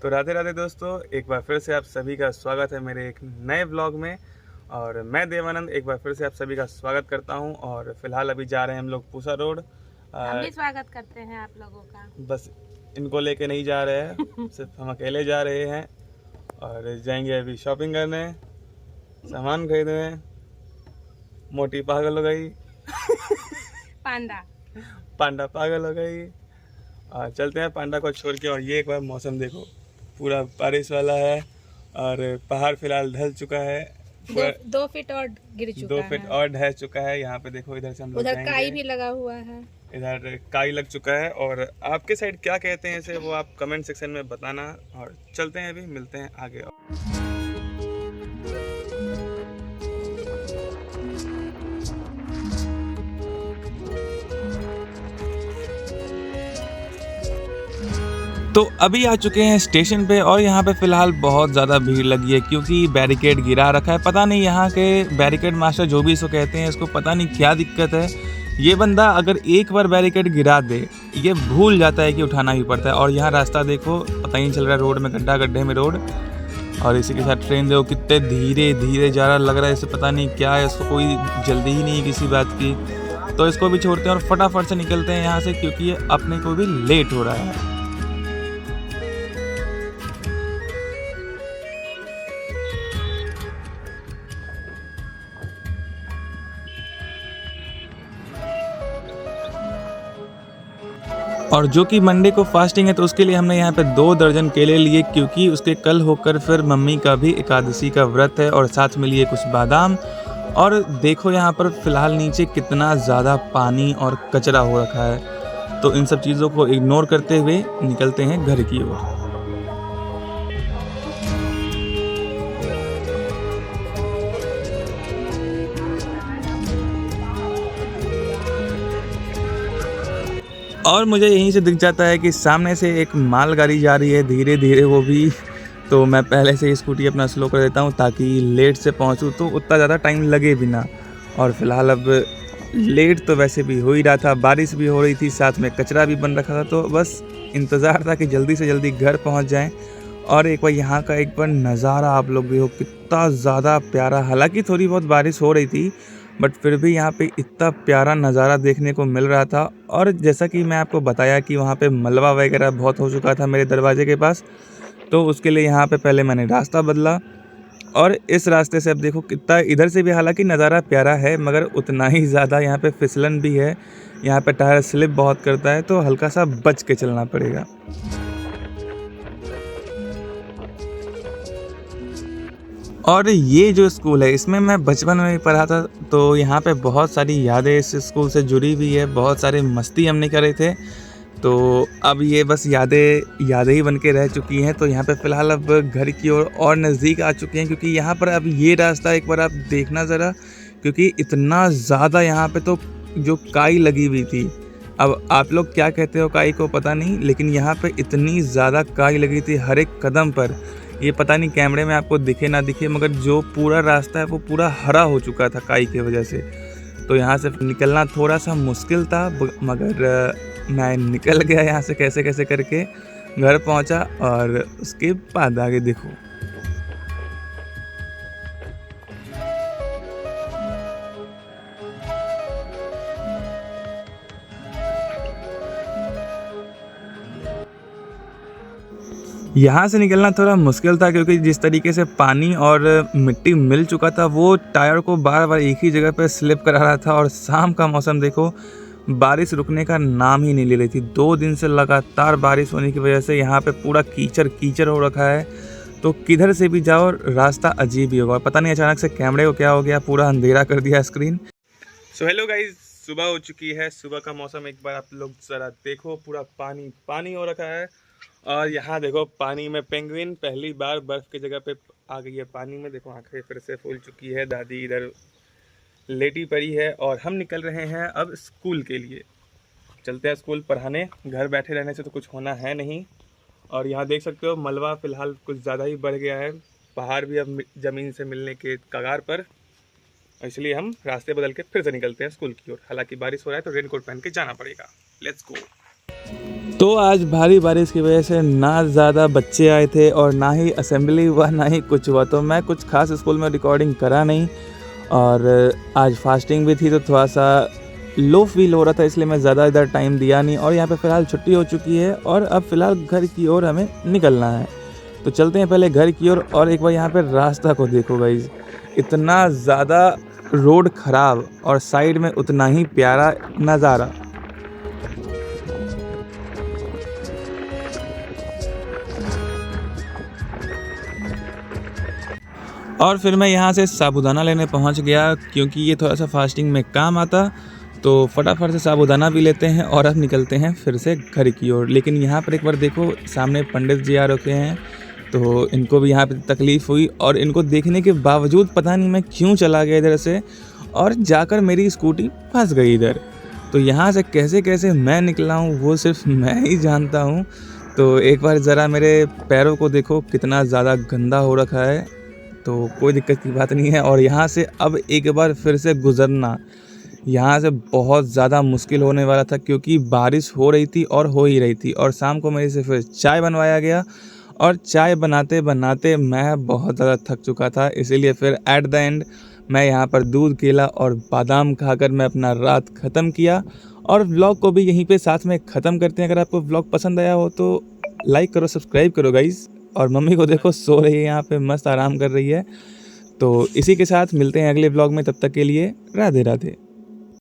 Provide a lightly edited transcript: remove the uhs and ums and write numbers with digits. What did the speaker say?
तो राधे राधे दोस्तों, एक बार फिर से आप सभी का स्वागत है मेरे एक नए ब्लॉग में। और मैं देवानंद एक बार फिर से आप सभी का स्वागत करता हूं। और फिलहाल अभी जा रहे हैं हम लोग पूसा रोड। हम भी स्वागत करते हैं आप लोगों का। बस इनको लेके नहीं जा रहे हैं, सिर्फ हम अकेले जा रहे हैं और जाएंगे अभी शॉपिंग करने, सामान खरीदने। मोटी पागल हो गई पांडा पागल हो गई। और चलते हैं पांडा को छोड़ के। और ये एक बार मौसम देखो, पूरा बारिश वाला है और पहाड़ फिलहाल ढल चुका है। 2 फीट और गिर चुका 2 फीट और ढह चुका है। यहाँ पे देखो, इधर से हम लोग उधर काई भी लगा हुआ है, इधर काई लग चुका है। और आपके साइड क्या कहते हैं इसे, वो आप कमेंट सेक्शन में बताना। और चलते हैं, अभी मिलते हैं आगे। तो अभी आ चुके हैं स्टेशन पे और यहाँ पे फ़िलहाल बहुत ज़्यादा भीड़ लगी है क्योंकि बैरिकेड गिरा रखा है। पता नहीं यहाँ के बैरिकेड मास्टर जो भी इसको कहते हैं, इसको पता नहीं क्या दिक्कत है। ये बंदा अगर एक बार बैरिकेड गिरा दे, ये भूल जाता है कि उठाना ही पड़ता है। और यहाँ रास्ता देखो, पता ही नहीं चल रहा है, रोड में गड्ढा, गड्ढे में रोड। और इसी के साथ ट्रेन देखो कितने धीरे धीरे जा रहा, लग रहा है इसे पता नहीं क्या है, इसको कोई जल्दी ही नहीं है किसी बात की। तो इसको भी छोड़ते हैं और फटाफट से निकलते हैं यहाँ से क्योंकि ये अपने को भी लेट हो रहा है। और जो कि मंडे को फास्टिंग है, तो उसके लिए हमने यहाँ पे 2 दर्जन केले लिए क्योंकि उसके कल होकर फिर मम्मी का भी एकादशी का व्रत है। और साथ में लिए कुछ बादाम। और देखो यहाँ पर फ़िलहाल नीचे कितना ज़्यादा पानी और कचरा हो रखा है। तो इन सब चीज़ों को इग्नोर करते हुए निकलते हैं घर की ओर। और मुझे यहीं से दिख जाता है कि सामने से एक मालगाड़ी जा रही है धीरे धीरे, वो भी। तो मैं पहले से स्कूटी अपना स्लो कर देता हूँ ताकि लेट से पहुँचूँ तो उतना ज़्यादा टाइम लगे भी ना। और फिलहाल अब लेट तो वैसे भी हो ही रहा था, बारिश भी हो रही थी, साथ में कचरा भी बन रखा था। तो बस इंतज़ार था कि जल्दी से जल्दी घर पहुँच जाएँ। और एक बार यहाँ का एक बार नज़ारा आप लोग भी हो, कितना ज़्यादा प्यारा। हालांकि थोड़ी बहुत बारिश हो रही थी, बट फिर भी यहाँ पे इतना प्यारा नज़ारा देखने को मिल रहा था। और जैसा कि मैं आपको बताया कि वहाँ पे मलबा वगैरह बहुत हो चुका था मेरे दरवाजे के पास, तो उसके लिए यहाँ पे पहले मैंने रास्ता बदला। और इस रास्ते से अब देखो कितना इधर से भी हालांकि नज़ारा प्यारा है, मगर उतना ही ज़्यादा यहाँ पे फिसलन भी है। यहाँ पे टायर स्लिप बहुत करता है, तो हल्का सा बच के चलना पड़ेगा। और ये जो स्कूल है, इसमें मैं बचपन में ही पढ़ा था, तो यहाँ पे बहुत सारी यादें इस स्कूल से जुड़ी हुई है। बहुत सारे मस्ती हमने करे थे, तो अब ये बस यादें ही बन के रह चुकी हैं। तो यहाँ पे फ़िलहाल अब घर की ओर और नज़दीक आ चुके हैं क्योंकि यहाँ पर अब ये रास्ता एक बार आप देखना ज़रा, क्योंकि इतना ज़्यादा यहाँ पे तो जो काई लगी हुई थी। अब आप लोग क्या कहते हो काई को पता नहीं, लेकिन यहाँ पे इतनी ज़्यादा काई लगी थी हर एक कदम पर। ये पता नहीं कैमरे में आपको दिखे ना दिखे, मगर जो पूरा रास्ता है वो पूरा हरा हो चुका था काई की वजह से। तो यहाँ से निकलना थोड़ा सा मुश्किल था, मगर मैं निकल गया यहाँ से कैसे कैसे करके, घर पहुँचा। और उसके बाद आगे देखो, यहाँ से निकलना थोड़ा मुश्किल था क्योंकि जिस तरीके से पानी और मिट्टी मिल चुका था, वो टायर को बार बार एक ही जगह पर स्लिप करा रहा था। और शाम का मौसम देखो, बारिश रुकने का नाम ही नहीं ले रही थी। 2 दिन से लगातार बारिश होने की वजह से यहाँ पे पूरा कीचड़ कीचड़ हो रखा है। तो किधर से भी जाओ रास्ता अजीब ही होगा। पता नहीं अचानक से कैमरे को क्या हो गया, पूरा अंधेरा कर दिया स्क्रीन। सो हेलो गाइस, सुबह हो चुकी है। सुबह का मौसम एक बार आप लोग ज़रा देखो, पूरा पानी पानी हो रखा है। और यहाँ देखो पानी में पेंगुइन पहली बार बर्फ़ की जगह पे आ गई है पानी में। देखो आंखें फिर से फूल चुकी है, दादी इधर लेटी पड़ी है। और हम निकल रहे हैं अब स्कूल के लिए। चलते हैं स्कूल पढ़ाने, घर बैठे रहने से तो कुछ होना है नहीं। और यहाँ देख सकते हो मलबा फ़िलहाल कुछ ज़्यादा ही बढ़ गया है, पहाड़ भी अब ज़मीन से मिलने के कगार पर। इसलिए हम रास्ते बदल के फिर से निकलते हैं स्कूल की ओर। हालांकि बारिश हो रहा है तो रेनकोट पहन के जाना पड़ेगा। Let's go. तो आज भारी बारिश की वजह से ना ज़्यादा बच्चे आए थे और ना ही असेंबली हुआ ना ही कुछ हुआ, तो मैं कुछ खास स्कूल में रिकॉर्डिंग करा नहीं। और आज फास्टिंग भी थी तो थोड़ा सा लो फील हो रहा था, इसलिए मैं ज़्यादा इधर टाइम दिया नहीं। और यहाँ पे फ़िलहाल छुट्टी हो चुकी है और अब फ़िलहाल घर की ओर हमें निकलना है, तो चलते हैं पहले घर की ओर। और एक बार यहाँ पे रास्ता को देखो गाइस, इतना ज़्यादा रोड ख़राब और साइड में उतना ही प्यारा नज़ारा। और फिर मैं यहाँ से साबूदाना लेने पहुँच गया, क्योंकि ये थोड़ा सा फास्टिंग में काम आता। तो फटाफट से साबूदाना भी लेते हैं और अब निकलते हैं फिर से घर की ओर। लेकिन यहाँ पर एक बार देखो, सामने पंडित जी आ रखे हैं, तो इनको भी यहाँ पे तकलीफ़ हुई और इनको देखने के बावजूद पता नहीं मैं क्यों चला गया इधर से, और जाकर मेरी स्कूटी फंस गई इधर। तो यहाँ से कैसे कैसे मैं निकला हूँ वो सिर्फ मैं ही जानता हूँ। तो एक बार ज़रा मेरे पैरों को देखो, कितना ज़्यादा गंदा हो रखा है। तो कोई दिक्कत की बात नहीं है। और यहाँ से अब एक बार फिर से गुज़रना यहाँ से बहुत ज़्यादा मुश्किल होने वाला था, क्योंकि बारिश हो रही थी और हो ही रही थी। और शाम को मेरे से फिर चाय बनवाया गया, और चाय बनाते बनाते मैं बहुत ज़्यादा थक चुका था। इसीलिए फिर एट द एंड मैं यहाँ पर दूध, केला और बादाम खाकर मैं अपना रात ख़त्म किया। और व्लॉग को भी यहीं पे साथ में ख़त्म करते हैं। अगर आपको व्लॉग पसंद आया हो तो लाइक करो, सब्सक्राइब करो गाइज़। और मम्मी को देखो सो रही है यहाँ पे, मस्त आराम कर रही है। तो इसी के साथ मिलते हैं अगले व्लॉग में, तब तक के लिए राधे राधे।